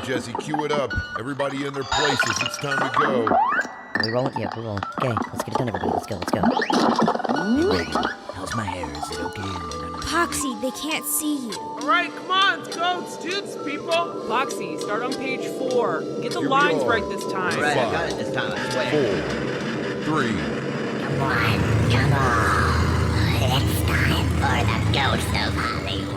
Jesse, cue it up. Everybody in their places. It's time to go. Are we rolling? Yeah, we're rolling. Okay, let's get it done, everybody. Let's go. Hey, Reagan, how's my hair? Is it okay? Poxy, they can't see you. All right, come on, let's go. It's toots, people. Foxy, start on page 4. Get the lines right this time. All right, I got it this time, I swear. 4, 3. Come on. It's time for the Ghost of Hollywood.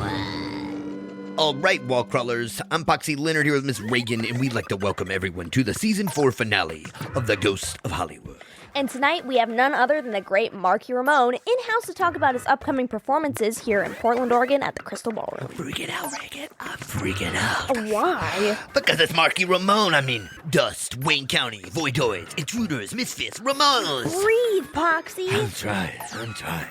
All right, wall crawlers. I'm Poxy Leonard here with Miss Reagan, and we'd like to welcome everyone to the season 4 finale of The Ghost of Hollywood. And tonight we have none other than the great Marky Ramone in-house to talk about his upcoming performances here in Portland, Oregon at the Crystal Ballroom. I'm freaking out, Reagan. I'm freaking out. Why? Because it's Marky Ramone. I mean, Dust, Wayne County, Voidoids, Intruders, Misfits, Ramones. Breathe, Poxy. I'm trying.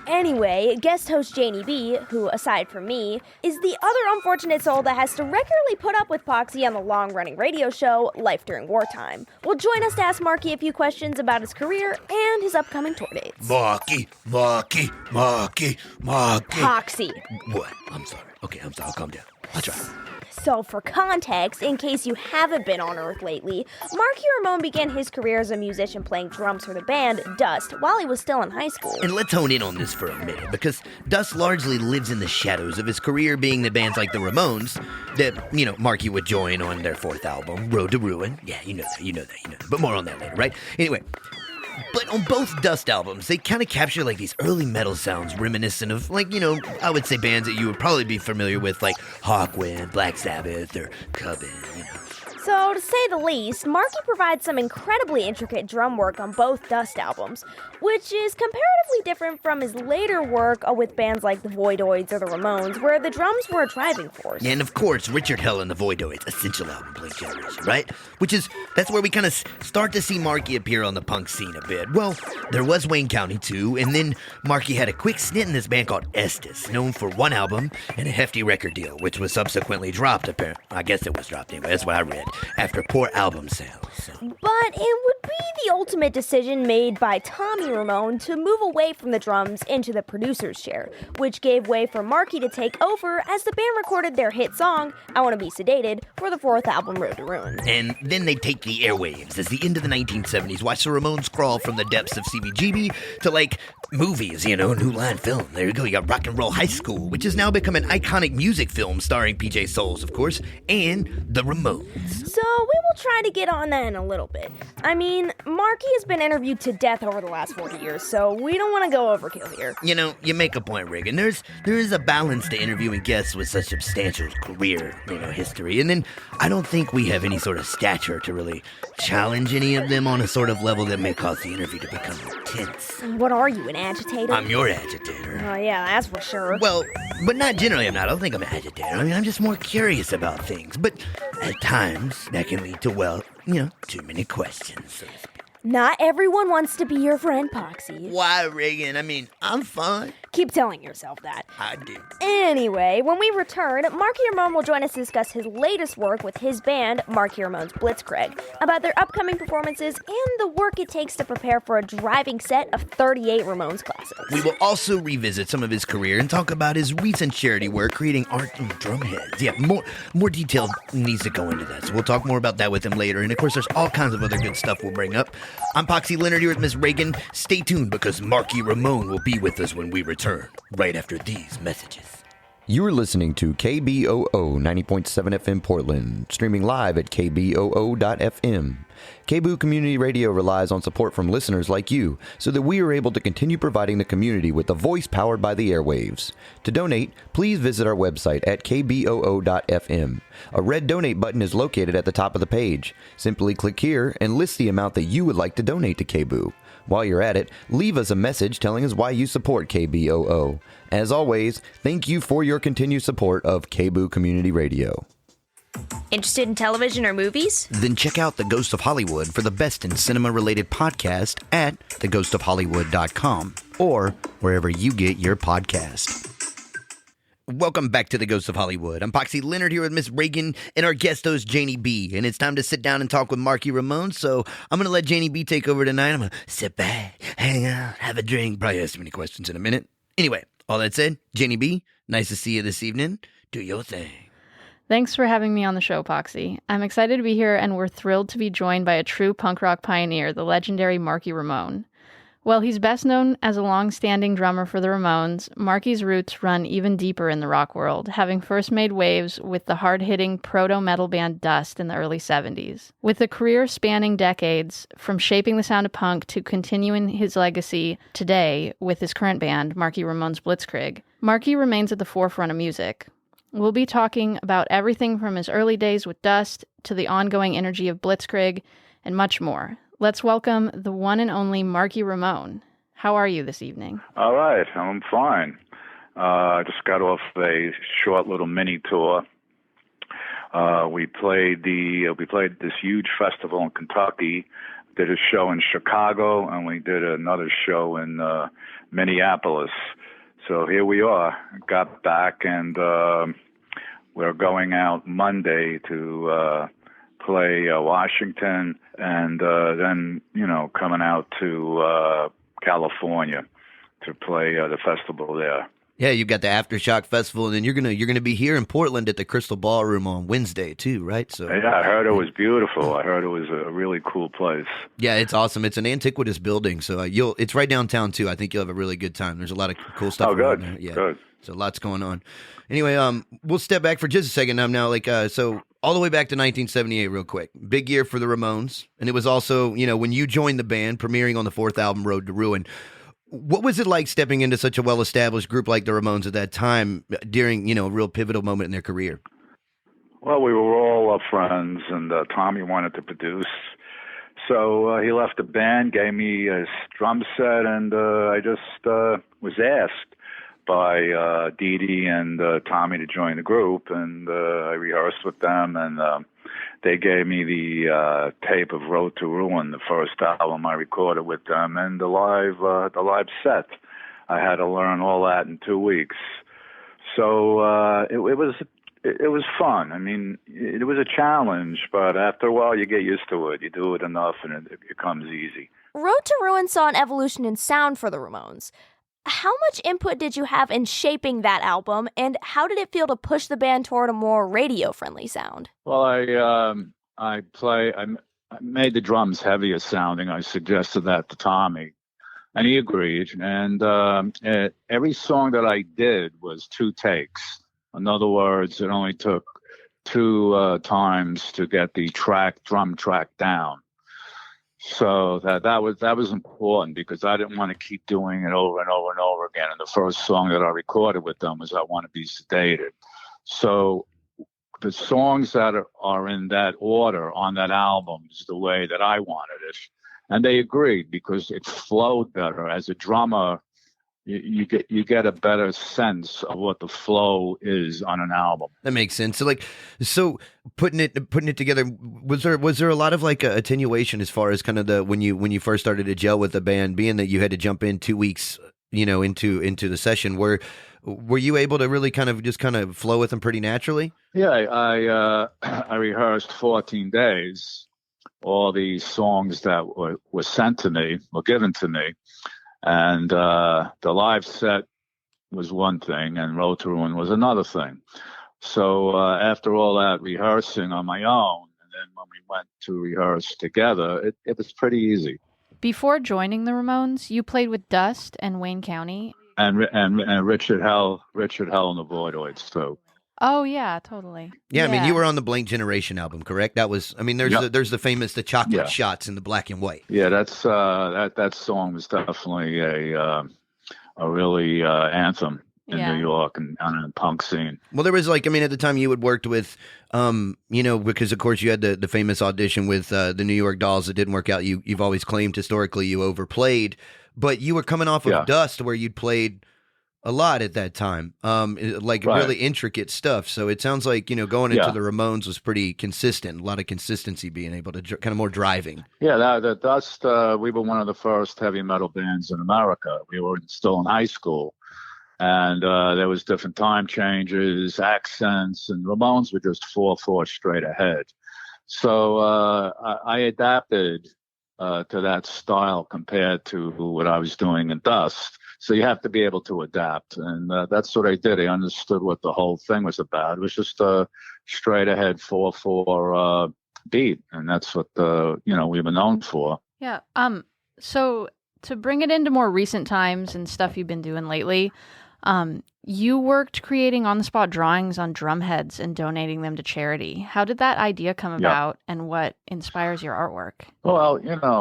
Anyway, guest host Janie B, who, aside from me, is the other unfortunate soul that has to regularly put up with Poxy on the long-running radio show Life During Wartime, will join us to ask Marky a few questions about his career and his upcoming tour dates. Marky. Poxy. What? I'm sorry. Okay, I'm sorry. I'll calm down. I'll try. So, for context, in case you haven't been on Earth lately, Marky Ramone began his career as a musician playing drums for the band Dust while he was still in high school. And let's hone in on this for a minute, because Dust largely lives in the shadows of his career being the bands like the Ramones that, Marky would join on their 4th album, Road to Ruin. Yeah, you know that. But more on that later, right? Anyway. But on both Dust albums, they kind of capture like these early metal sounds reminiscent of I would say bands that you would probably be familiar with, like Hawkwind, Black Sabbath, or Coven, So, to say the least, Marky provides some incredibly intricate drum work on both Dust albums, which is comparatively different from his later work with bands like the Voidoids or the Ramones, where the drums were a driving force. Yeah, and of course, Richard Hell and the Voidoids, essential album playing generation, right? That's where we kind of start to see Marky appear on the punk scene a bit. Well, there was Wayne County too, and then Marky had a quick stint in this band called Estes, known for one album and a hefty record deal, which was subsequently dropped, apparently. I guess it was dropped anyway, that's what I read. After poor album sales. But it would be the ultimate decision made by Tommy Ramone to move away from the drums into the producer's chair, which gave way for Marky to take over as the band recorded their hit song, I Wanna Be Sedated, for the 4th album, Road to Ruin. And then they take the airwaves as the end of the 1970s watch the Ramones crawl from the depths of CBGB to, movies, New Line Film. There you go, you got Rock and Roll High School, which has now become an iconic music film starring PJ Souls, of course, and the Ramones. So we will try to get on that in a little bit. I mean, Marky has been interviewed to death over the last 40 years, so we don't want to go overkill here. You make a point, Reagan. There is a balance to interviewing guests with such substantial career, history. And then I don't think we have any sort of stature to really challenge any of them on a sort of level that may cause the interview to become intense. What are you, an agitator? I'm your agitator. Oh, yeah, that's for sure. Well, but not generally, I'm not. I don't think I'm an agitator. I mean, I'm just more curious about things. But at times, that can lead to, too many questions, so to speak. Not everyone wants to be your friend, Poxy. Why, Reagan? I mean, I'm fun. Keep telling yourself that. I do. Anyway, when we return, Marky Ramone will join us to discuss his latest work with his band, Marky Ramone's Blitzkrieg, about their upcoming performances and the work it takes to prepare for a driving set of 38 Ramones classics. We will also revisit some of his career and talk about his recent charity work creating art and drum heads. Yeah, more detail needs to go into that, so we'll talk more about that with him later. And of course, there's all kinds of other good stuff we'll bring up. I'm Poxy Leonard here with Miss Reagan. Stay tuned because Marky Ramone will be with us when we return, right after these messages. You're listening to KBOO 90.7 FM Portland, streaming live at kboo.fm. KBOO Community Radio relies on support from listeners like you so that we are able to continue providing the community with a voice powered by the airwaves. To donate, please visit our website at kboo.fm. A red donate button is located at the top of the page. Simply click here and list the amount that you would like to donate to KBOO. While you're at it, leave us a message telling us why you support KBOO. As always, thank you for your continued support of KBOO Community Radio. Interested in television or movies? Then check out The Ghost of Hollywood for the best in cinema-related podcast at theghostofhollywood.com or wherever you get your podcast. Welcome back to The Ghost of Hollywood. I'm Poxy Leonard here with Miss Reagan and our guest host, Janie B. And it's time to sit down and talk with Marky Ramone, so I'm going to let Janie B take over tonight. I'm going to sit back, hang out, have a drink, probably ask too many questions in a minute. Anyway, all that said, Janie B., nice to see you this evening. Do your thing. Thanks for having me on the show, Poxy. I'm excited to be here, and we're thrilled to be joined by a true punk rock pioneer, the legendary Marky Ramone. While he's best known as a long-standing drummer for the Ramones, Marky's roots run even deeper in the rock world, having first made waves with the hard-hitting proto-metal band Dust in the early 70s. With a career spanning decades, from shaping the sound of punk to continuing his legacy today with his current band, Marky Ramone's Blitzkrieg, Marky remains at the forefront of music. We'll be talking about everything from his early days with Dust to the ongoing energy of Blitzkrieg and much more. Let's welcome the one and only Marky Ramone. How are you this evening? All right, I'm fine. I just got off a short little mini tour. We played this huge festival in Kentucky, did a show in Chicago, and we did another show in Minneapolis. So here we are. Got back, and we're going out Monday to play Washington, and then coming out to California to play the festival there. Yeah, you've got the Aftershock Festival, and then you're gonna be here in Portland at the Crystal Ballroom on Wednesday too, right? So yeah, I heard it was beautiful. I heard it was a really cool place. Yeah, it's awesome. It's an antiquitous building, so it's right downtown too. I think you'll have a really good time. There's a lot of cool stuff. Oh, good. There. Yeah, good. So lots going on. Anyway, we'll step back for just a second now. So all the way back to 1978, real quick. Big year for the Ramones, and it was also when you joined the band, premiering on the fourth album, Road to Ruin. What was it like stepping into such a well-established group like the Ramones at that time during, a real pivotal moment in their career? Well, we were all friends, and Tommy wanted to produce. So he left the band, gave me his drum set, and I just was asked by Dee Dee and Tommy to join the group, and I rehearsed with them, and they gave me the tape of Road to Ruin, the first album I recorded with them, and the live set. I had to learn all that in 2 weeks. So it was fun. I mean, it was a challenge, but after a while you get used to it. You do it enough, and it becomes easy. Road to Ruin saw an evolution in sound for the Ramones. How much input did you have in shaping that album, and how did it feel to push the band toward a more radio-friendly sound? Well, I made the drums heavier sounding. I suggested that to Tommy, and he agreed. And every song that I did was 2 takes. In other words, it only took 2 times to get the drum track down. So that was important because I didn't want to keep doing it over and over and over again. And the first song that I recorded with them was I Want to Be Sedated. So the songs that are in that order on that album is the way that I wanted it. And they agreed because it flowed better. As a drummer, you get a better sense of what the flow is on an album. That makes sense. So putting it together, was there a lot of attenuation as far as kind of when you first started to gel with the band, being that you had to jump in 2 weeks, into the session? Were you able to really kind of flow with them pretty naturally? Yeah, I rehearsed 14 days, all these songs that were sent to me, were given to me. And the live set was one thing, and Road to Ruin was another thing. So after all that rehearsing on my own, and then when we went to rehearse together, it was pretty easy. Before joining the Ramones, you played with Dust and Wayne County. And Richard Hell and the Voidoids, too. Oh, yeah, totally. Yeah, I mean, you were on the Blank Generation album, correct? That was, I mean, there's the famous The Chocolate Shots in the black and white. Yeah, that's that song was definitely a really anthem in New York and on the punk scene. Well, there was at the time you had worked with, because of course you had the famous audition with the New York Dolls that didn't work out. You've always claimed historically you overplayed, but you were coming off of Dust where you'd played a lot at that time, really intricate stuff. So it sounds like, going into the Ramones was pretty consistent, a lot of consistency, being able to kind of more driving. Yeah, the Dust, we were one of the first heavy metal bands in America. We were still in high school, and there was different time changes, accents, and Ramones were just 4/4 straight ahead. So I adapted to that style compared to what I was doing in Dust. So you have to be able to adapt, and that's what I did. I understood what the whole thing was about. It was just a straight ahead 4/4 beat, and that's what we were known for. Yeah. So to bring it into more recent times and stuff you've been doing lately, you worked creating on-the-spot drawings on drum heads and donating them to charity. How did that idea come about, and what inspires your artwork? Well,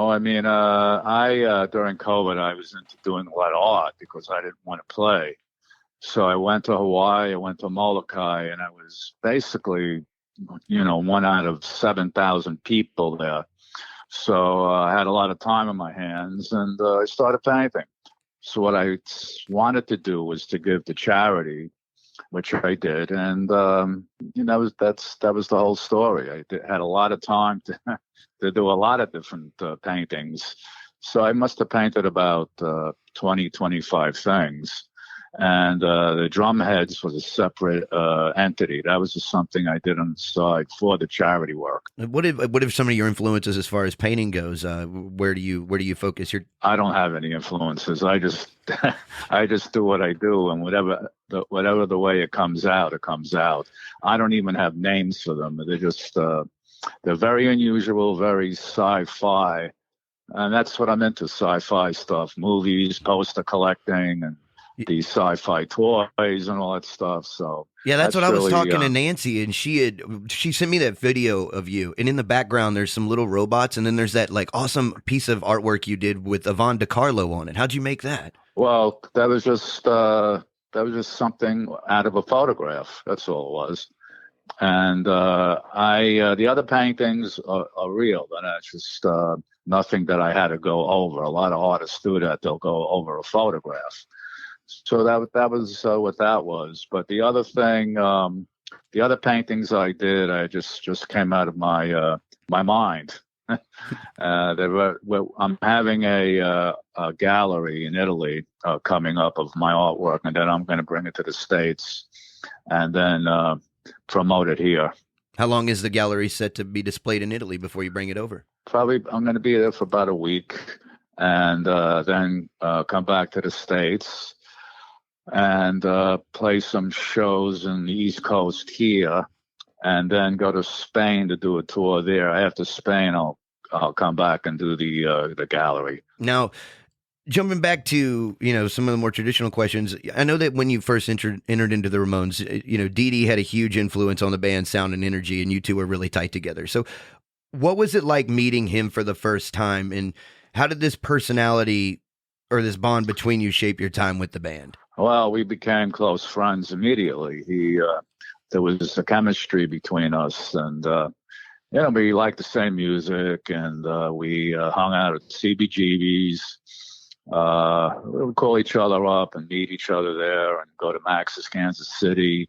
I mean, I during COVID, I was into doing a lot of art because I didn't want to play. So I went to Hawaii, I went to Molokai, and I was basically, one out of 7,000 people there. So I had a lot of time on my hands, and I started painting. So what I wanted to do was to give to charity, which I did, and that was the whole story. I had a lot of time to do a lot of different paintings. So I must have painted about 20, 25 things. And the drum heads was a separate entity. That was just something I did on the side for the charity work. What if some of your influences as far as painting goes? Where do you focus your? I don't have any influences. I just I just do what I do, and whatever the way it comes out, it comes out. I don't even have names for them. They're just they're very unusual, very sci-fi, and that's what I'm into: sci-fi stuff, movies, poster collecting, and these sci-fi toys and all that stuff. So yeah, that's what I was really, talking to Nancy, and she sent me that video of you, and in the background there's some little robots, and then there's that like awesome piece of artwork you did with Yvonne DiCarlo on it. How'd you make that? Well, that was just something out of a photograph. That's all it was. And the other paintings are real. That's just nothing that I had to go over. A lot of artists do that; they'll go over a photograph. So that was what that was. But the other thing, the other paintings I did, I just came out of my mind. I'm having a gallery in Italy coming up of my artwork, and then I'm going to bring it to the States and then promote it here. How long is the gallery set to be displayed in Italy before you bring it over? Probably I'm going to be there for about a week, and then come back to the States and play some shows in the East Coast here, and then go to Spain to do a tour there. After Spain, I'll come back and do the gallery. Now, jumping back to some of the more traditional questions, I know that when you first entered into the Ramones, Dee Dee had a huge influence on the band's sound and energy, and you two were really tight together. So, what was it like meeting him for the first time, and how did this personality or this bond between you shape your time with the band? Well, we became close friends immediately. There was a chemistry between us, and we liked the same music, and we hung out at CBGB's. We would call each other up and meet each other there, and go to Max's Kansas City.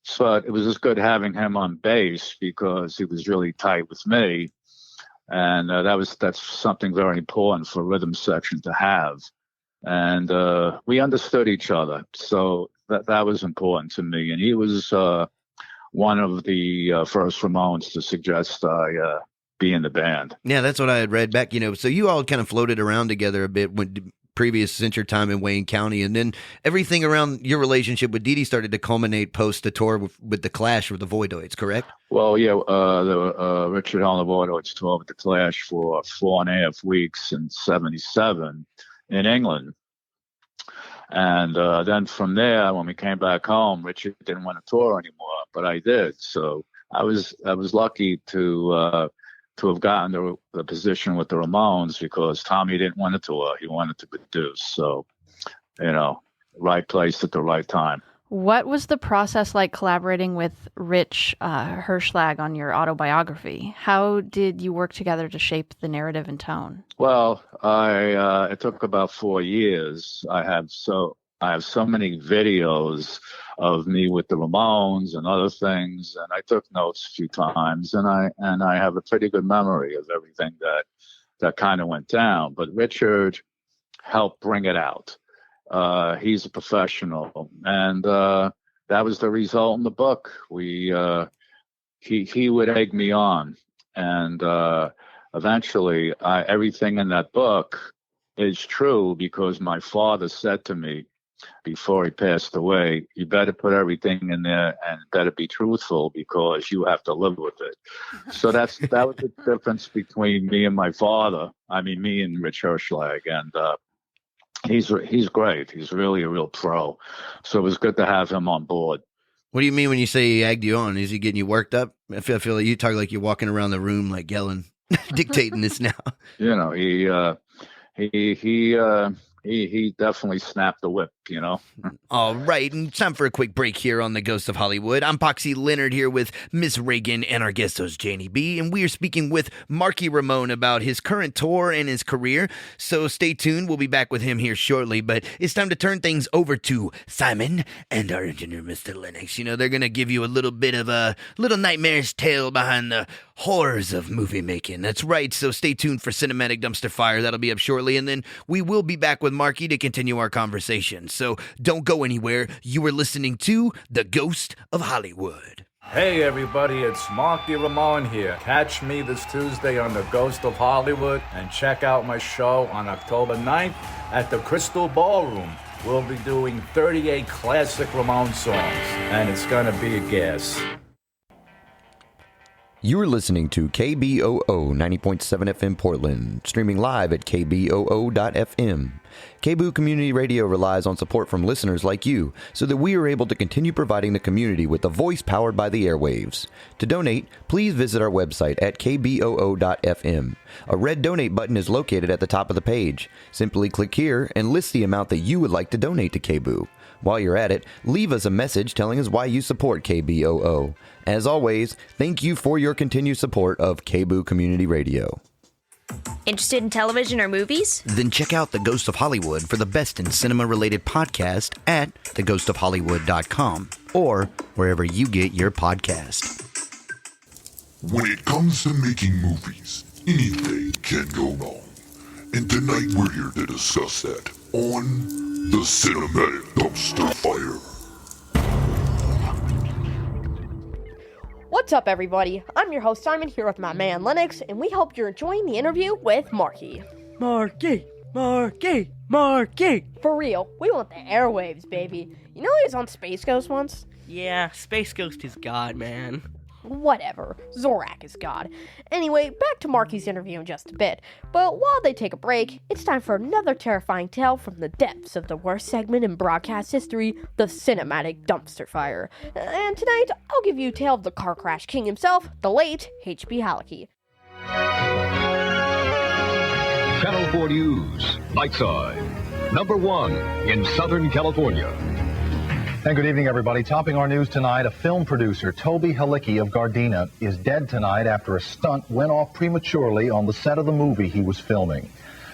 So it was just good having him on bass because he was really tight with me, and that's something very important for a rhythm section to have. And we understood each other, so that was important to me. And he was one of the first Ramones to suggest I be in the band. Yeah, that's what I had read back. So you all kind of floated around together a bit since your time in Wayne County, and then everything around your relationship with Dee Dee started to culminate post the tour with the Clash with the Voidoids, correct? Well, yeah, the Richard Hell and the Voidoids toured with the Clash for 4.5 weeks in '77. In England. And then from there, when we came back home, Richard didn't want to tour anymore, but I did. So I was lucky to have gotten the position with the Ramones because Tommy didn't want to tour; he wanted to produce. So, right place at the right time. What was the process like collaborating with Rich Hirschlag on your autobiography? How did you work together to shape the narrative and tone? Well, it took about 4 years. I have so many videos of me with the Ramones and other things, and I took notes a few times, and I have a pretty good memory of everything that kind of went down. But Richard helped bring it out. He's a professional, and that was the result in the book. He would egg me on, and eventually, everything in that book is true because my father said to me before he passed away, you better put everything in there and better be truthful because you have to live with it. So that was the difference between me and my father. I mean, me and Rich Hirschlag. And he's great. He's really a real pro. So it was good to have him on board. What do you mean when you say he egged you on? Is he getting you worked up? I feel like you talk like you're walking around the room like yelling, dictating this now. You know, he definitely snapped the whip, you know. All right, and time for a quick break here on The Ghost of Hollywood. I'm Poxy Leonard here with Miss Reagan and our guest host, Janie B., and we are speaking with Marky Ramone about his current tour and his career, so stay tuned. We'll be back with him here shortly, but it's time to turn things over to Simon and our engineer, Mr. Lennox. You know, they're going to give you a little bit of a little nightmarish tale behind the horrors of movie making. That's right, so stay tuned for Cinematic Dumpster Fire. That'll be up shortly, and then we will be back with Marky to continue our conversation. So don't go anywhere. You are listening to The Ghost of Hollywood. Hey everybody, it's Marky Ramone here. Catch me this Tuesday on The Ghost of Hollywood and check out my show on October 9th at the Crystal Ballroom. We'll be doing 38 classic Ramone songs, and it's gonna be a gas. You are listening to KBOO 90.7 FM Portland, streaming live at kboo.fm. KBOO Community Radio relies on support from listeners like you so that we are able to continue providing the community with a voice powered by the airwaves. To donate, please visit our website at kboo.fm. A red donate button is located at the top of the page. Simply click here and list the amount that you would like to donate to KBOO. While you're at it, leave us a message telling us why you support KBOO. As always, thank you for your continued support of KBOO Community Radio. Interested in television or movies? Then check out The Ghost of Hollywood for the best in cinema-related podcast at theghostofhollywood.com or wherever you get your podcast. When it comes to making movies, anything can go wrong. And tonight we're here to discuss that on the Cinematic Dumpster Fire. What's up, everybody? I'm your host, Simon, here with my man, Lennox, and we hope you're enjoying the interview with Marky. Marky! For real, we want the airwaves, baby. You know he was on Space Ghost once? Yeah, Space Ghost is God, man. Whatever. Zorak is God. Anyway, back to Marky's interview in just a bit. But while they take a break, it's time for another terrifying tale from the depths of the worst segment in broadcast history, the Cinematic Dumpster Fire. And tonight, I'll give you a tale of the car crash king himself, the late H.B. Halicki. Channel 4 News, Nightside, number 1 in Southern California. And good evening, everybody. Topping our news tonight, a film producer, Toby Halicki of Gardena, is dead tonight after a stunt went off prematurely on the set of the movie he was filming.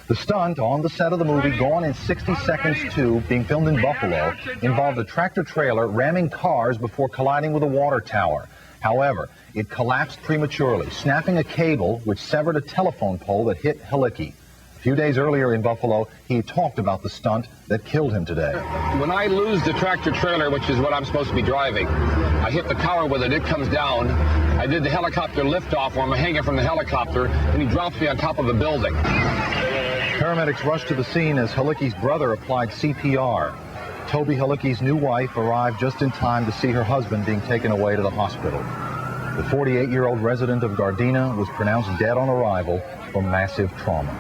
The stunt on the set of the movie, Gone in 60 Seconds 2, being filmed in Buffalo, involved a tractor-trailer ramming cars before colliding with a water tower. However, it collapsed prematurely, snapping a cable which severed a telephone pole that hit Halicki. A few days earlier in Buffalo, he talked about the stunt that killed him today. When I lose the tractor trailer, which is what I'm supposed to be driving, I hit the tower with it, it comes down. I did the helicopter liftoff where I'm hanging from the helicopter, and he drops me on top of a building. Paramedics rushed to the scene as Halicki's brother applied CPR. Toby Halicki's new wife arrived just in time to see her husband being taken away to the hospital. The 48-year-old resident of Gardena was pronounced dead on arrival from massive trauma.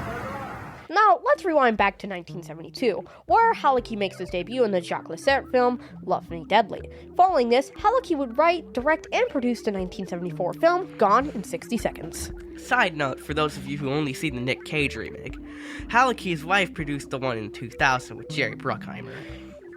Now, let's rewind back to 1972, where Halicki makes his debut in the Jacques Lasserre film, Love Me Deadly. Following this, Halicki would write, direct, and produce the 1974 film, Gone in 60 Seconds. Side note, for those of you who only see the Nick Cage remake, Halicki's wife produced the one in 2000 with Jerry Bruckheimer.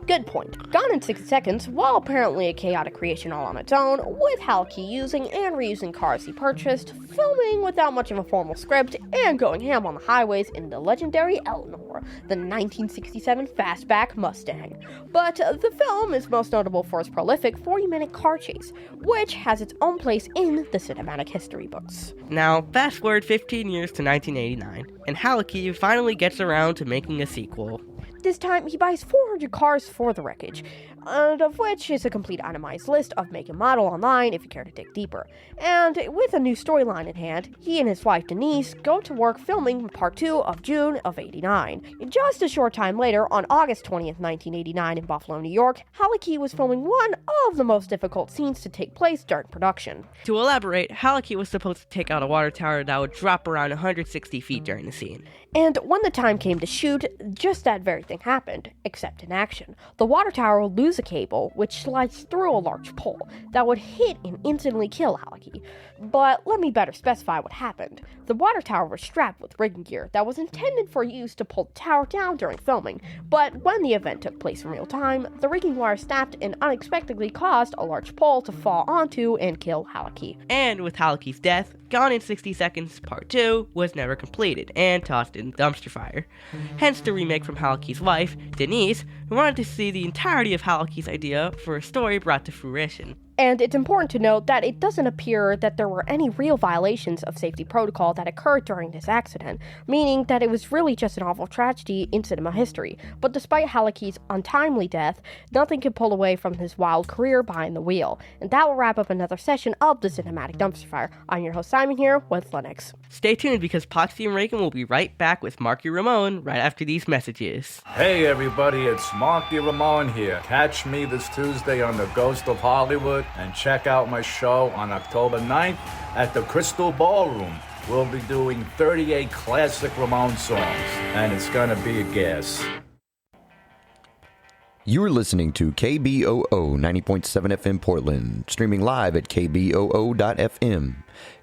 Good point. Gone in 60 Seconds, while apparently a chaotic creation all on its own, with Halicki using and reusing cars he purchased, filming without much of a formal script, and going ham on the highways in the legendary Eleanor, the 1967 fastback Mustang. But the film is most notable for its prolific 40-minute car chase, which has its own place in the cinematic history books. Now, fast forward 15 years to 1989, and Halicki finally gets around to making a sequel. This time, he buys 400 cars for the wreckage. and of which is a complete itemized list of make and model online if you care to dig deeper. And with a new storyline in hand, he and his wife Denise go to work filming part 2 of June of '89. Just a short time later, on August 20th, 1989 in Buffalo, New York, Halicki was filming one of the most difficult scenes to take place during production. To elaborate, Halicki was supposed to take out a water tower that would drop around 160 feet during the scene. And when the time came to shoot, just that very thing happened, except in action. The water tower will lose a cable, which slides through a large pole, that would hit and instantly kill Halicki. But let me better specify what happened. The water tower was strapped with rigging gear that was intended for use to pull the tower down during filming, but when the event took place in real time, the rigging wire snapped and unexpectedly caused a large pole to fall onto and kill Halicki. And with Halicki's death, Gone in 60 Seconds Part 2 was never completed and tossed in the dumpster fire. Hence the remake from Halicki's wife, Denise, who wanted to see the entirety of Halicki's idea for a story brought to fruition. And it's important to note that it doesn't appear that there were any real violations of safety protocol that occurred during this accident, meaning that it was really just an awful tragedy in cinema history. But despite Halicki's untimely death, nothing can pull away from his wild career behind the wheel. And that will wrap up another session of the Cinematic Dumpster Fire. I'm your host Simon here with Linux. Stay tuned because Poxy and Reagan will be right back with Marky Ramone right after these messages. Hey everybody, it's Marky Ramone here. Catch me this Tuesday on The Ghost of Hollywood and check out my show on October 9th at the Crystal Ballroom. We'll be doing 38 classic Ramone songs, and it's gonna be a gas. You're listening to KBOO 90.7 FM Portland, streaming live at kboo.fm.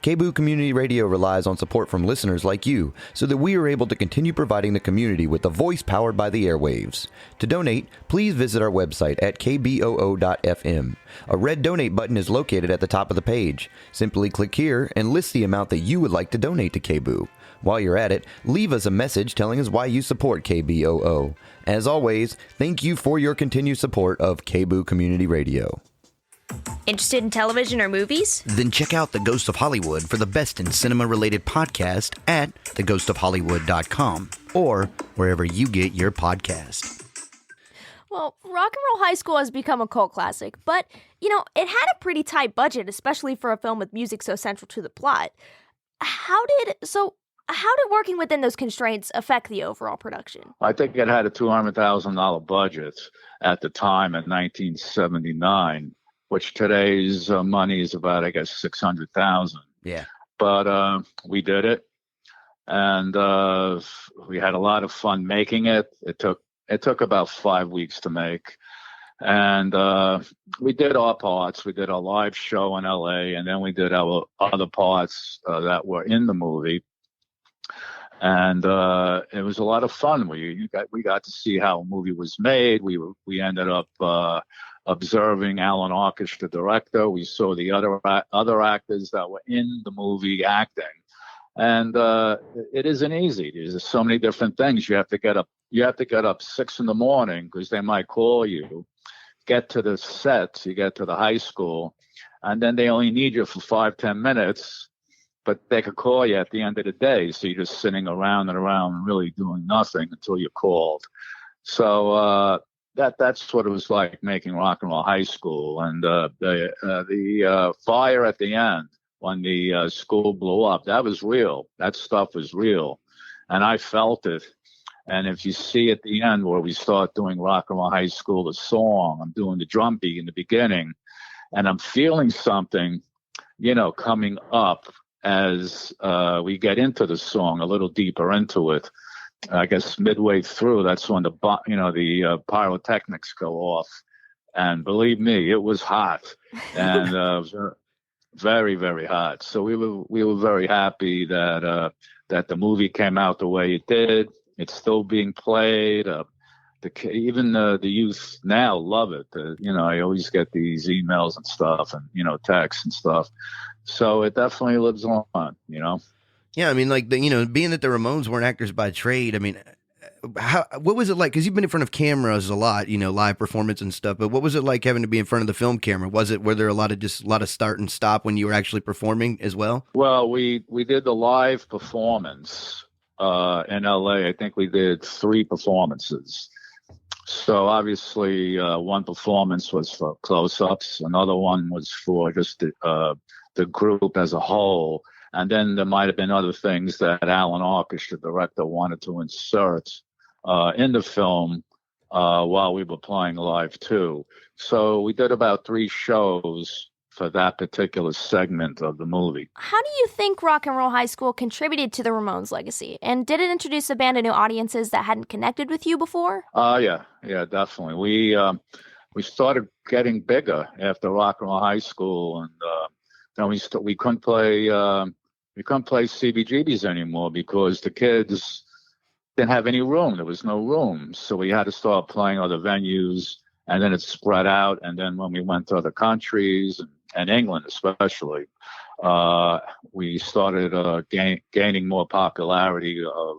KBOO Community Radio relies on support from listeners like you so that we are able to continue providing the community with a voice powered by the airwaves. To donate, please visit our website at kboo.fm. A red donate button is located at the top of the page. Simply click here and list the amount that you would like to donate to KBOO. While you're at it, leave us a message telling us why you support KBOO. As always, thank you for your continued support of KBOO Community Radio. Interested in television or movies? Then check out The Ghost of Hollywood for the best in cinema-related podcast at theghostofhollywood.com or wherever you get your podcast. Well, Rock and Roll High School has become a cult classic, but, it had a pretty tight budget, especially for a film with music so central to the plot. How did working within those constraints affect the overall production? I think it had a $200,000 budget at the time in 1979, which today's money is about, I guess, $600,000. Yeah. But we did it, and we had a lot of fun making it. It took about 5 weeks to make, and we did our parts. We did a live show in LA, and then we did our other parts that were in the movie. And it was a lot of fun. We got to see how a movie was made. We ended up observing Alan Arkish, the director. We saw the other actors that were in the movie acting. And it isn't easy. There's so many different things. You have to get up 6 a.m. because they might call you. Get to the sets. You get to the high school, and then they only need you for 5-10 minutes. But they could call you at the end of the day, so you're just sitting around and really doing nothing until you're called. So that's what it was like making Rock and Roll High School. And the fire at the end when the school blew up, that was real. That stuff was real, and I felt it. And if you see at the end where we start doing Rock and Roll High School, the song, I'm doing the drum beat in the beginning, and I'm feeling something, coming up as we get into the song, a little deeper into it. I guess midway through, that's when the pyrotechnics go off, and believe me, it was hot, and very, very hot. So we were very happy that the movie came out the way it did. It's still being played. Even the youth now love it. I always get these emails and stuff, and texts and stuff. So it definitely lives on, Yeah, I mean, being that the Ramones weren't actors by trade, I mean, what was it like? Because you've been in front of cameras a lot, live performance and stuff. But what was it like having to be in front of the film camera? Were there a lot of start and stop when you were actually performing as well? Well, we did the live performance in LA. I think we did 3 performances. So obviously, one performance was for close-ups, another one was for just the group as a whole, and then there might have been other things that Alan Arkish, the director, wanted to insert in the film while we were playing live too. So we did about 3 shows for that particular segment of the movie. How do you think Rock and Roll High School contributed to the Ramones' legacy? And did it introduce the band to new audiences that hadn't connected with you before? Yeah, definitely. We started getting bigger after Rock and Roll High School, and then we couldn't play CBGBs anymore because the kids didn't have any room. There was no room, so we had to start playing other venues, and then it spread out. And then when we went to other countries and England especially, we started gaining more popularity of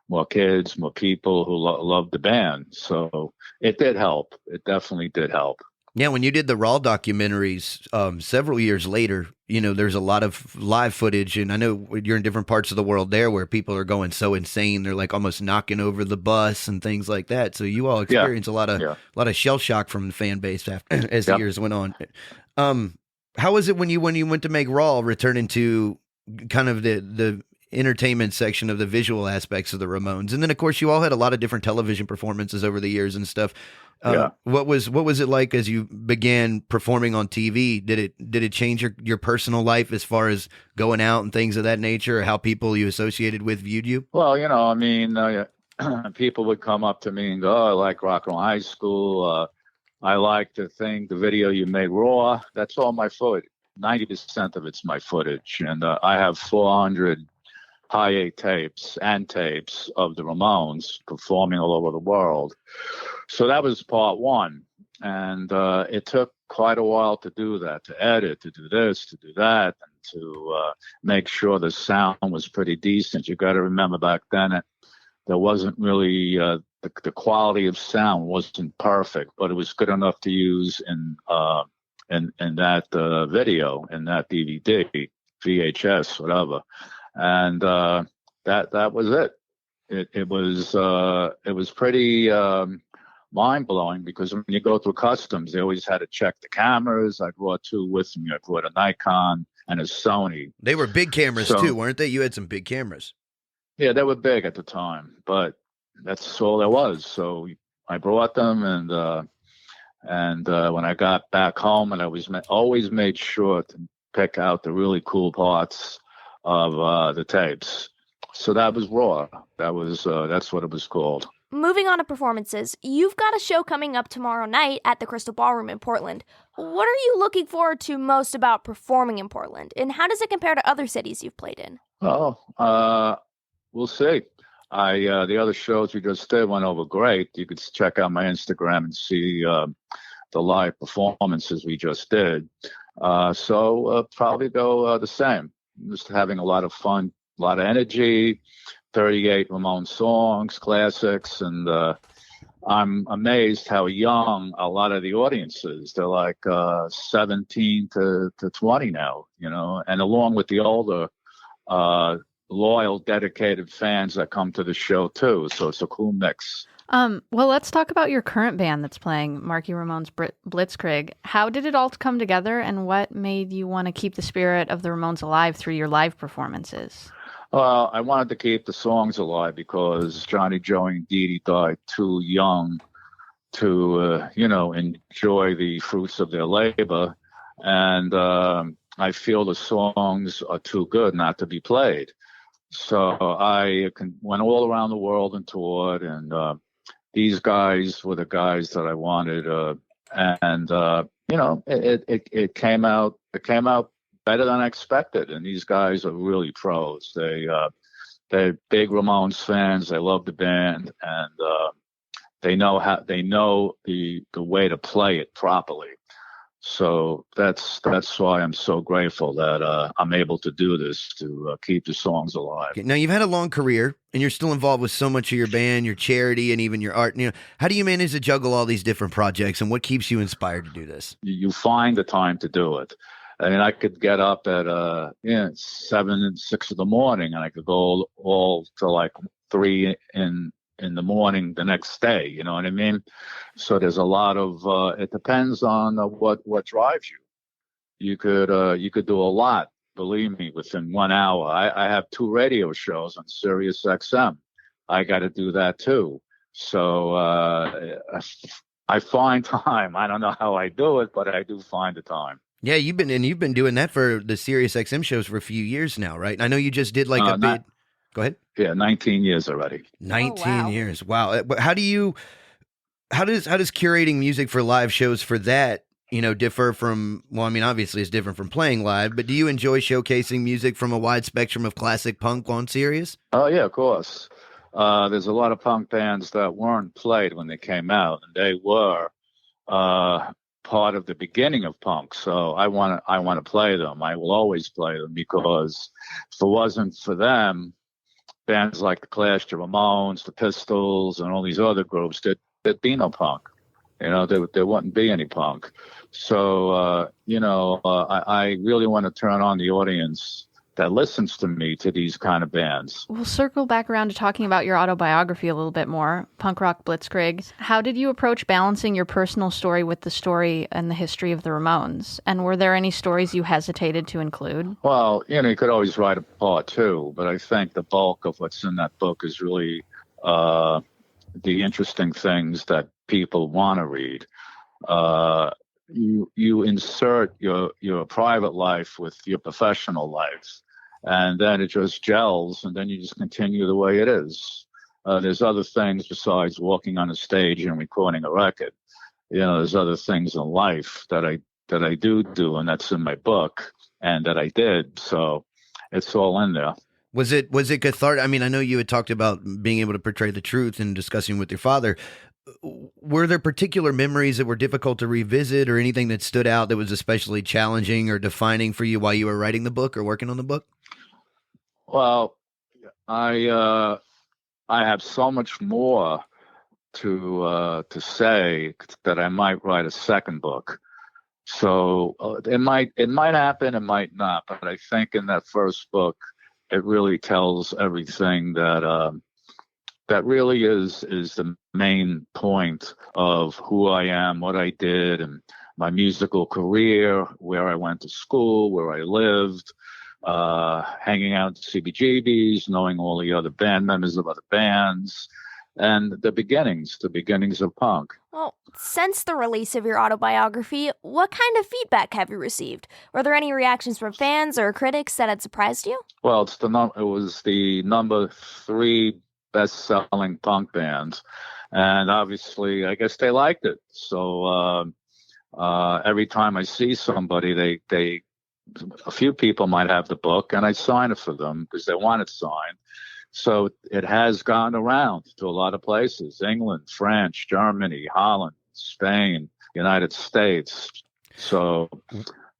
more kids, more people who loved the band. So it did help. It definitely did help. Yeah, when you did the Raw documentaries several years later, there's a lot of live footage, and I know you're in different parts of the world there where people are going so insane, they're like almost knocking over the bus and things like that. So you all experienced a lot of shell shock from the fan base as the years went on. How was it when you went to make Raw, returning to kind of the entertainment section of the visual aspects of the Ramones? And then of course you all had a lot of different television performances over the years and stuff. What was it like as you began performing on TV? Did it change your personal life as far as going out and things of that nature, or how people you associated with viewed you? Well, people would come up to me and go, "Oh, I like Rock and Roll High School. I like the video you made Raw." That's all my footage. 90% of it's my footage, and I have 400 high 8 tapes of the Ramones performing all over the world. So that was part one. And it took quite a while to do that, to edit, to do this, to do that, and to make sure the sound was pretty decent. You got to remember back then there wasn't really the quality of sound wasn't perfect, but it was good enough to use in that video, in that DVD, VHS, whatever. And that was it. It was pretty mind blowing, because when you go through customs, they always had to check the cameras. I brought 2 with me. I brought a Nikon and a Sony. They were big cameras too, weren't they? You had some big cameras. Yeah, they were big at the time, but that's all there was. So I brought them, and when I got back home, and I always made sure to pick out the really cool parts of the tapes. So that was Raw. That's what it was called. Moving on to performances, you've got a show coming up tomorrow night at the Crystal Ballroom in Portland. What are you looking forward to most about performing in Portland, and how does it compare to other cities you've played in? Oh, we'll see. The other shows we just did went over great. You could check out my Instagram and see the live performances we just did. So probably go the same. Just having a lot of fun, a lot of energy, 38 Ramone songs, classics, and I'm amazed how young a lot of the audience is. They're like 17 to 20 now, and along with the older, loyal, dedicated fans that come to the show too. So it's a cool mix. Well, let's talk about your current band that's playing, Marky Ramone's Blitzkrieg. How did it all come together, and what made you want to keep the spirit of the Ramones alive through your live performances? Well, I wanted to keep the songs alive because Johnny, Joey, and Dee Dee died too young to, enjoy the fruits of their labor. And I feel the songs are too good not to be played. So I went all around the world and toured, and these guys were the guys that I wanted. It came out better than I expected. And these guys are really pros. They're big Ramones fans. They love the band, and they know the way to play it properly. So that's why I'm so grateful that I'm able to do this, to keep the songs alive. Now, you've had a long career, and you're still involved with so much of your band, your charity, and even your art. How do you manage to juggle all these different projects, and what keeps you inspired to do this? You find the time to do it. I mean, I could get up at 7 and 6 in the morning, and I could go all to like 3 in in the morning the next day. You know what I mean? So there's a lot of it depends on what drives you. You could do a lot, believe me, within 1 hour. I have 2 radio shows on Sirius XM. I got to do that too. So I find time. I don't know how I do it, but I do find the time. Yeah, you've been doing that for the Sirius XM shows for a few years now, right? I know you just did like a bit. Go ahead. Yeah, 19 years already. 19 years. Wow. But how does curating music for live shows for that, differ from, well, I mean, obviously it's different from playing live, but do you enjoy showcasing music from a wide spectrum of classic punk on Sirius? Oh, yeah, of course. There's a lot of punk bands that weren't played when they came out, and they were part of the beginning of punk. So I want to play them. I will always play them, because if it wasn't for them, bands like the Clash, the Ramones, the Pistols, and all these other groups, there'd be no punk. There wouldn't be any punk. So, I really want to turn on the audience that listens to me to these kind of bands. We'll circle back around to talking about your autobiography a little bit more, Punk Rock Blitzkrieg. How did you approach balancing your personal story with the story and the history of the Ramones? And were there any stories you hesitated to include? Well, you could always write a part two, but I think the bulk of what's in that book is really the interesting things that people want to read. You insert your private life with your professional life, and then it just gels, and then you just continue the way it is. There's other things besides walking on a stage and recording a record. There's other things in life that I do, and that's in my book, and that I did. So it's all in there. Was it cathartic? I mean, I know you had talked about being able to portray the truth and discussing with your father. Were there particular memories that were difficult to revisit, or anything that stood out that was especially challenging or defining for you while you were writing the book or working on the book? Well, I have so much more to say that I might write a second book. So it might happen, it might not. But I think in that first book, it really tells everything that really is the main point of who I am, what I did, and my musical career, where I went to school, where I lived, hanging out at CBGBs, knowing all the other band members of other bands, and the beginnings of punk. Well, since the release of your autobiography, what kind of feedback have you received? Were there any reactions from fans or critics that had surprised you? Well, it was the number 3 best-selling punk band, and obviously, I guess they liked it. So every time I see somebody, a few people might have the book, and I sign it for them because they want it signed. So it has gone around to a lot of places: England, France, Germany, Holland, Spain, United States. So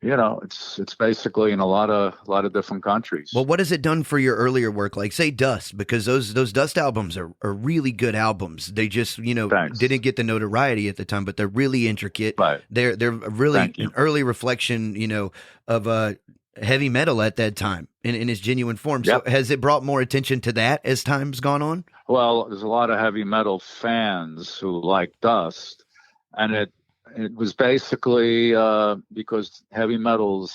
it's basically in a lot of different countries. Well, what has it done for your earlier work, like say Dust? Because those Dust albums are really good albums. They just didn't get the notoriety at the time, but they're really intricate. Right. They're really an early reflection, of heavy metal at that time in its genuine form. Yep. So has it brought more attention to that as time's gone on? Well, there's a lot of heavy metal fans who like Dust, and it was basically because heavy metal's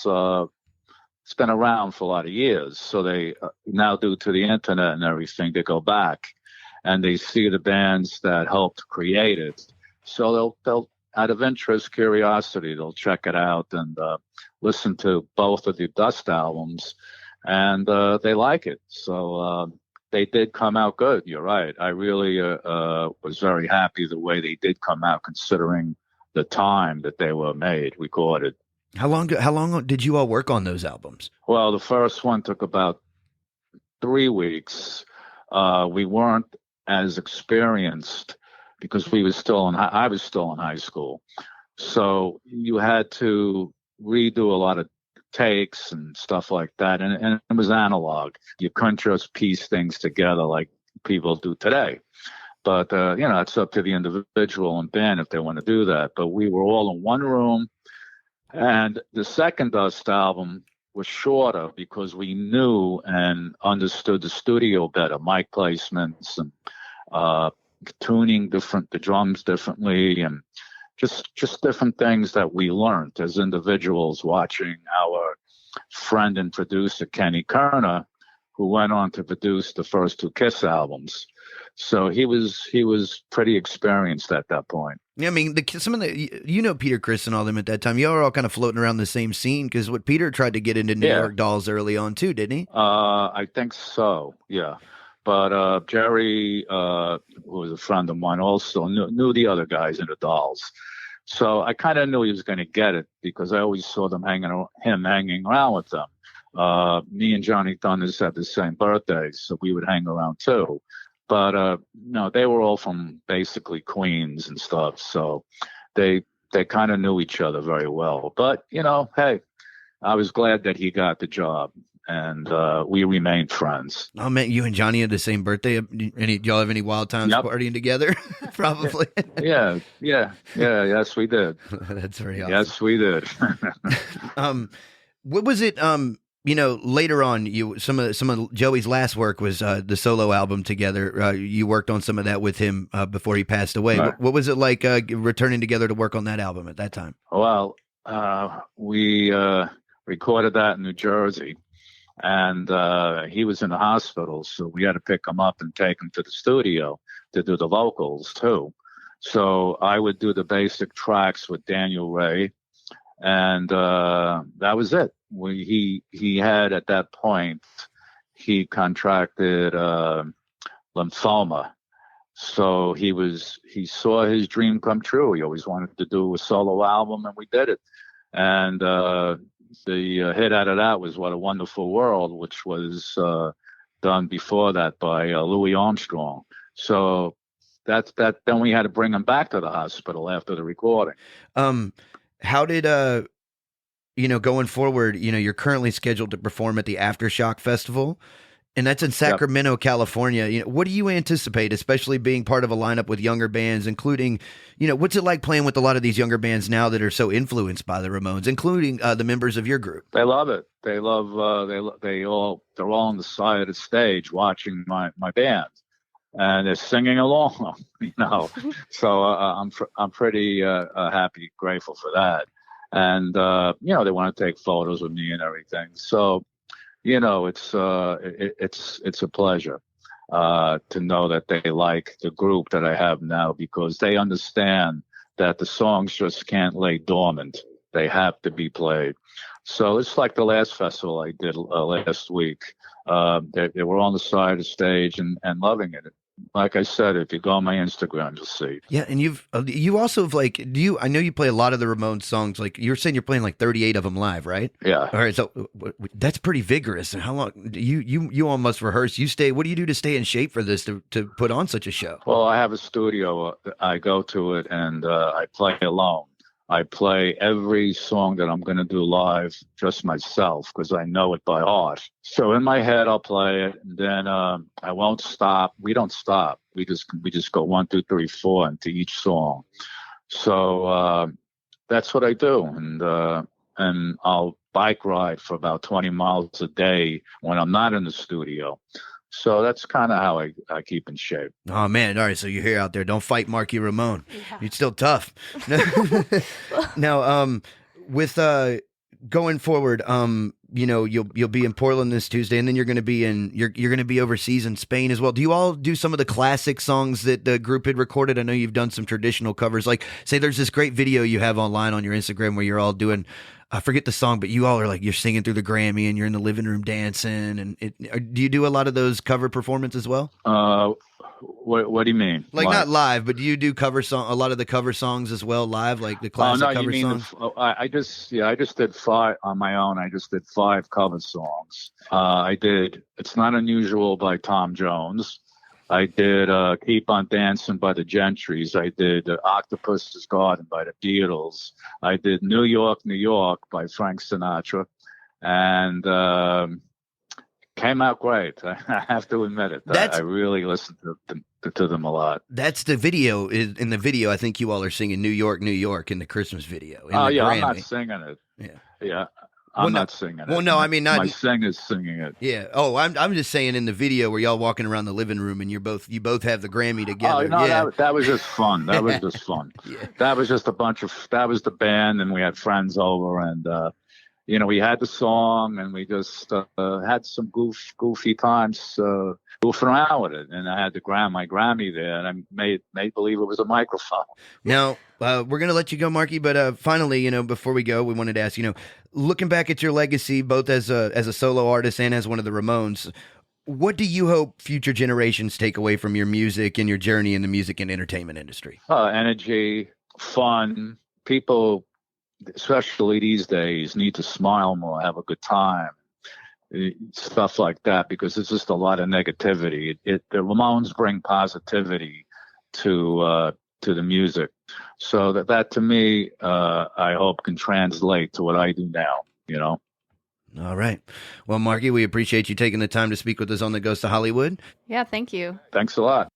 it's been around for a lot of years. So they now, due to the internet and everything, they go back and they see the bands that helped create it. So they'll out of interest, curiosity, they'll check it out and listen to both of the Dust albums, and they like it. So they did come out good. You're right. I really was very happy the way they did come out, considering the time that they were made, recorded. How long did you all work on those albums? Well, the first one took about 3 weeks. We weren't as experienced because I was still in high school. So you had to redo a lot of takes and stuff like that. And it was analog. You couldn't just piece things together like people do today. But, it's up to the individual and band if they want to do that. But we were all in one room. And the second Dust album was shorter because we knew and understood the studio better, mic placements and tuning the drums differently, and just different things that we learned as individuals watching our friend and producer Kenny Kerner, who went on to produce the first 2 Kiss albums. So he was pretty experienced at that point. Yeah, I mean, some of the Peter Criss and all them at that time. Y'all were all kind of floating around the same scene because what Peter tried to get into New York Dolls early on too, didn't he? I think so. Yeah. But Jerry, who was a friend of mine, also knew the other guys in the Dolls. So I kind of knew he was going to get it because I always saw him hanging around with them. Me and Johnny Thunders had the same birthdays, so we would hang around too. But no, they were all from basically Queens and stuff, so they kind of knew each other very well. But hey, I was glad that he got the job, and we remained friends. Oh man, you and Johnny had the same birthday. Y'all have any wild times partying together? Probably. Yeah. Yes, we did. That's very awesome. Yes, we did. What was it? Later on, some of Joey's last work was the solo album together. You worked on some of that with him before he passed away. Right. What was it like returning together to work on that album at that time? Well, we recorded that in New Jersey, and he was in the hospital, so we had to pick him up and take him to the studio to do the vocals too. So I would do the basic tracks with Daniel Ray, and that was it. He had at that point, he contracted lymphoma. So he saw his dream come true. He always wanted to do a solo album, and we did it. And the hit out of that was What a Wonderful World, which was done before that by Louis Armstrong. So that's that. Then we had to bring him back to the hospital after the recording. How did going forward, you're currently scheduled to perform at the Aftershock Festival, and that's in Sacramento, California. What do you anticipate, especially being part of a lineup with younger bands, including, what's it like playing with a lot of these younger bands now that are so influenced by the Ramones, including the members of your group? They love it. They love, they're all on the side of the stage watching my band, and they're singing along, So I'm pretty happy, grateful for that. And, they want to take photos with me and everything. So, it's a pleasure, to know that they like the group that I have now, because they understand that the songs just can't lay dormant. They have to be played. So it's like the last festival I did last week. They were on the side of the stage and loving it. Like I said, if you go on my Instagram, you'll see. Yeah, and you also have I know you play a lot of the Ramones songs. Like you were saying, you're playing like 38 of them live, right? Yeah. All right, so that's pretty vigorous. And how long you all must rehearse? What do you do to stay in shape for this to put on such a show? Well, I have a studio. I go to it and I play alone. I play every song that I'm going to do live just myself because I know it by heart. So in my head, I'll play it, and then I won't stop. We don't stop. We just go 1, 2, 3, 4 into each song. So that's what I do, and I'll bike ride for about 20 miles a day when I'm not in the studio. So that's kind of how I keep in shape. Oh, man. All right. So you're here out there. Don't fight Marky Ramone. Yeah. You're still tough. Now, with going forward, you'll be in Portland this Tuesday, and then you're going to be you're going to be overseas in Spain as well. Do you all do some of the classic songs that the group had recorded? I know you've done some traditional covers. Like, say, there's this great video you have online on your Instagram where you're all doing, I forget the song, but you all are you're singing through the Grammy and you're in the living room dancing. And do you do a lot of those cover performances as well? What do you mean? Not live, but do you do a lot of the cover songs as well live, like the classic cover songs? I just did 5 on my own. I just did 5 cover songs. I did It's Not Unusual by Tom Jones. I did Keep on Dancing by the Gentrys. I did Octopus's Garden by the Beatles. I did New York, New York by Frank Sinatra. And came out great. I have to admit it. I really listened to them a lot. That's the video. In the video, I think you all are singing New York, New York in the Christmas video. I'm not singing it. Yeah. I'm not singing it. Well, no, I mean, not. My singer's singing it. Yeah. Oh, I'm just saying in the video where y'all walking around the living room and you both have the Grammy together. Oh, no, yeah. that was just fun. That was just fun. Yeah. That was just that was the band, and we had friends over, and we had the song, and we just had some goofy times goofing around with it. And I had my Grammy there, and I made believe it was a microphone. Now, we're going to let you go, Marky, but finally, before we go, we wanted to ask, looking back at your legacy, both as a solo artist and as one of the Ramones, what do you hope future generations take away from your music and your journey in the music and entertainment industry? Energy, fun. People, especially these days, need to smile more, have a good time, stuff like that, because it's just a lot of negativity. The Ramones bring positivity to the music, so that to me, I hope can translate to what I do now. All right. Well, Marky, we appreciate you taking the time to speak with us on The Ghost of Hollywood. Yeah, thank you. Thanks a lot.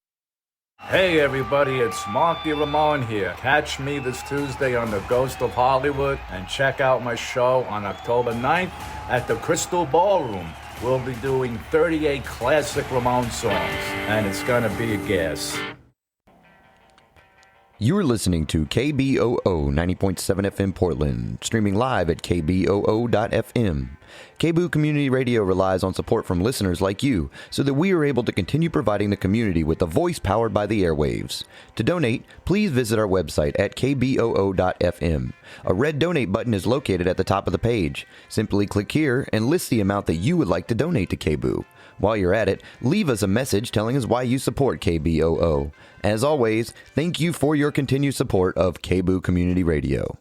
Hey everybody, it's Marky Ramone here. Catch me this Tuesday on The Ghost of Hollywood and check out my show on October 9th at the Crystal Ballroom. We'll be doing 38 classic Ramone songs, and it's gonna be a gas. You're listening to KBOO 90.7 FM Portland, streaming live at kboo.fm. KBOO Community Radio relies on support from listeners like you so that we are able to continue providing the community with a voice powered by the airwaves. To donate, please visit our website at kboo.fm. A red donate button is located at the top of the page. Simply click here and list the amount that you would like to donate to KBOO. While you're at it, leave us a message telling us why you support KBOO. As always, thank you for your continued support of KBOO Community Radio.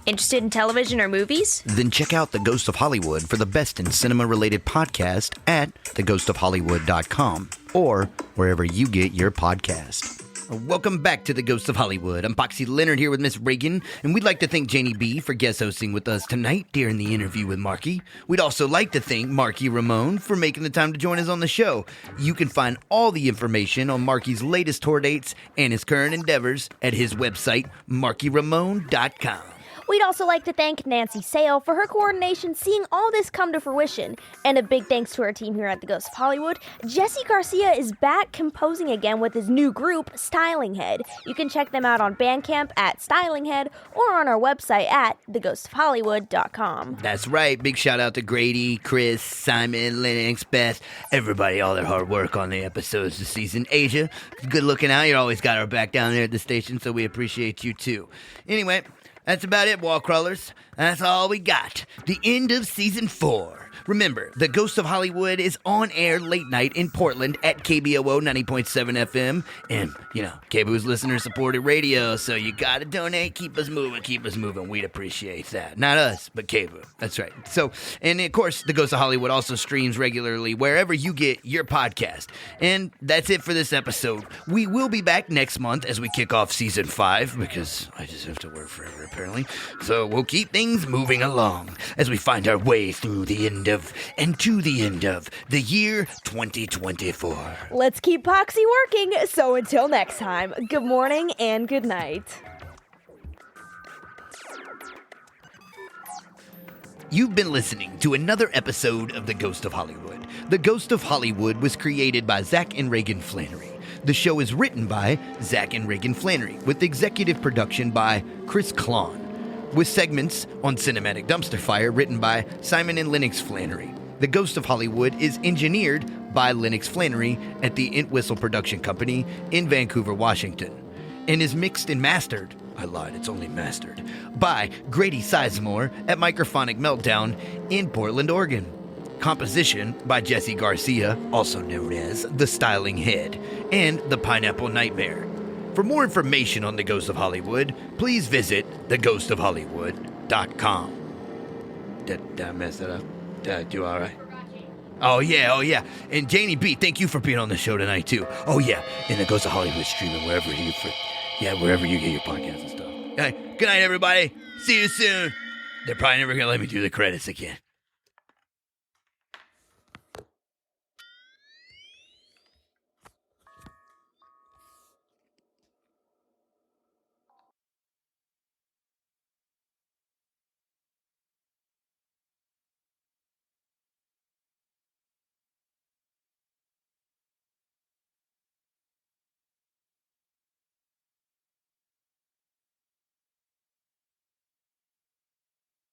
Interested in television or movies? Then check out The Ghost of Hollywood for the best in cinema-related podcast at theghostofhollywood.com or wherever you get your podcast. Welcome back to The Ghost of Hollywood. I'm Poxy Leonard here with Miss Reagan, and we'd like to thank Janie B for guest hosting with us tonight during the interview with Marky. We'd also like to thank Marky Ramone for making the time to join us on the show. You can find all the information on Marky's latest tour dates and his current endeavors at his website, markyramone.com. We'd also like to thank Nancy Sale for her coordination seeing all this come to fruition. And a big thanks to our team here at The Ghost of Hollywood. Jesse Garcia is back composing again with his new group, Styling Head. You can check them out on Bandcamp at Styling Head or on our website at theghostofhollywood.com. That's right. Big shout out to Grady, Chris, Simon, Lennox, Beth, everybody, all their hard work on the episodes this season. Asia, good looking out. You always got our back down there at the station, so we appreciate you too. Anyway, that's about it, wall crawlers. That's all we got. The end of season 4. Remember, The Ghost of Hollywood is on air late night in Portland at KBOO 90.7 FM. And, KBOO's listener-supported radio, so you gotta donate. Keep us moving. We'd appreciate that. Not us, but KBOO. That's right. So, and of course, The Ghost of Hollywood also streams regularly wherever you get your podcast. And that's it for this episode. We will be back next month as we kick off season 5, because I just have to work forever, apparently. So we'll keep things moving along as we find our way through the end of the year 2024. Let's keep Poxy working. So until next time, good morning and good night. You've been listening to another episode of The Ghost of Hollywood. The Ghost of Hollywood was created by Zach and Reagan Flannery. The show is written by Zach and Reagan Flannery, with executive production by Chris Klon, with segments on Cinematic Dumpster Fire written by Simon and Lennox Flannery. The Ghost of Hollywood is engineered by Lennox Flannery at the Entwistle Production Company in Vancouver, Washington, and is mixed and mastered, I lied, it's only mastered, by Grady Sizemore at Microphonic Meltdown in Portland, Oregon. Composition by Jesse Garcia, also known as The Styling Head, and The Pineapple Nightmare. For more information on The Ghost of Hollywood, please visit theghostofhollywood.com. Did I mess that up? Did I do all right? Oh, yeah. And Janie B, thank you for being on the show tonight, too. Oh, yeah. And The Ghost of Hollywood streaming wherever you get your podcasts and stuff. All right. Good night, everybody. See you soon. They're probably never going to let me do the credits again.